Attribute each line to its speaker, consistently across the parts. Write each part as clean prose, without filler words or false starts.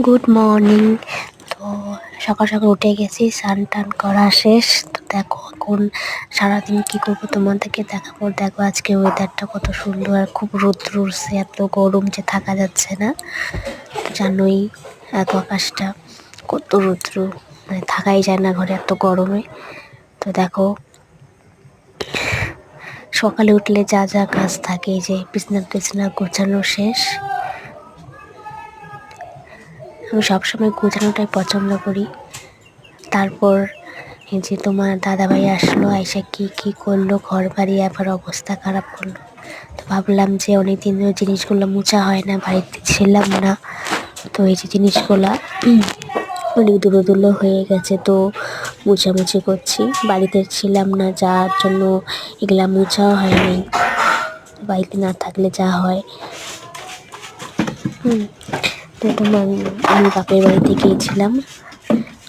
Speaker 1: Good morning. তো সকাল সকাল উঠে গেছি, স্নান টান করা শেষ। তো দেখো এখন সারাদিন কি করবো তোমাদেরকে দেখাবো। দেখো আজকে ওয়েদারটা কত সুন্দর, আর খুব রৌদ্র উঠছে, এত গরম যে থাকা যাচ্ছে না। জানোই এত আকাশটা কত রৌদ্র, মানে থাকাই যায় না ঘরে এত গরমে। তো দেখো সকালে উঠলে যা যা কাজ থাকে, এই যে বিছনা টিছনা গোছানো শেষ। আমি সবসময় গোছানোটাই পছন্দ করি। তারপর এই যে তোমার দাদাভাই আসলো, আইসা কি করলো, ঘর বাড়ি আবার অবস্থা খারাপ করলো। তো ভাবলাম যে অনেকদিন ধরে জিনিসগুলো মোছা হয় না, বাড়িতে ছিলাম না, তো এই যে জিনিসগুলা অনেক ধুলো হয়ে গেছে, তো মোছামুছি করছি। বাড়িতে ছিলাম না, যার জন্য এগুলা মোছাও হয়নি। বাড়িতে না থাকলে যা হয়। তো তোমার আমি বাপের বাড়িতে গিয়েছিলাম,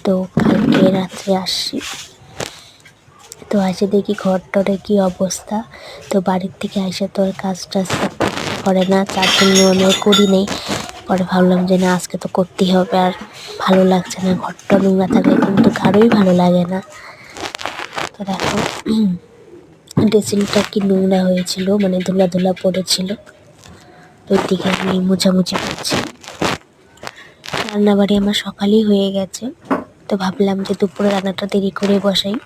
Speaker 1: তো কালকে রাত্রে আসছি। তো আসে দেখি ঘর টরে কী অবস্থা। তো বাড়ির থেকে আসে তো আর কাজ টাজ করতে করে না, তার জন্য আমি করি নেই। পরে ভাবলাম যে না, আজকে তো করতেই হবে, আর ভালো লাগছে না, ঘরটা নোংরা থাকলে কিন্তু কারোই ভালো লাগে না। তো দেখো ড্রেসিংটা কি নোংরা হয়েছিল, মানে ধুলা পড়েছিল, তো ওই দিকে আমি মোছামুছি করছি। রান্নাবাড়ি আমার সকালেই হয়ে গেছে, তো ভাবলাম যে দুপুরে রান্নাটা দেরি করে বসাই।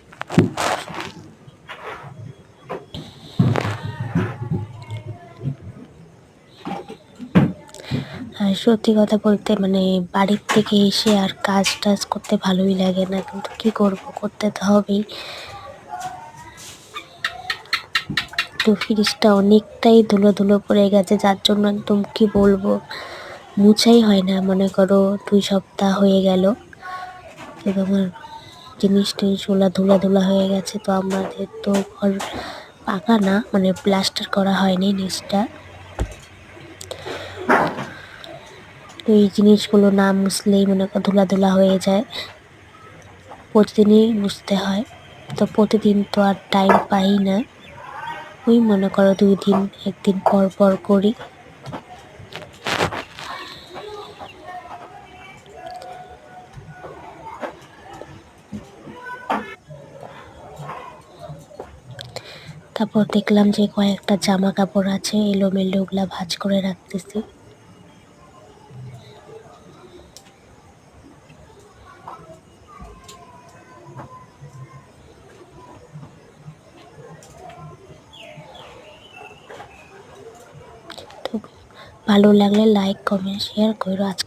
Speaker 1: আর সত্যি কথা বলতে মানে বাড়ির থেকে এসে আর কাজ টাজ করতে ভালোই লাগে না, কিন্তু কি করব, করতে তো হবেই। তো ফ্রিজটা অনেকটাই ধুলো পড়ে গেছে, যার জন্য একদম কি বলবো, মুছাই হয় না। মনে করো 2 সপ্তাহ হয়ে গেল, তো তোমার জিনিস টিনিসগুলো ধুলা হয়ে গেছে। তো আমাদের তো ঘর পাকা না, মানে প্লাস্টার করা হয়নি নিচটা। তো এই জিনিসগুলো না মুছলেই মনে করো ধুলা হয়ে যায়, প্রতিদিনই মুছতে হয়। তো প্রতিদিন তো আর টাইম পাই না, ওই মনে করো 2 দিন 1 দিন পর করি। তারপর দেখলাম যে কয়েকটা জামা কাপড় আছে এলোমেলো, ওগুলা ভাঁজ করে রাখতেছি। তো ভালো লাগলে লাইক কমেন্ট শেয়ার করো। আজকে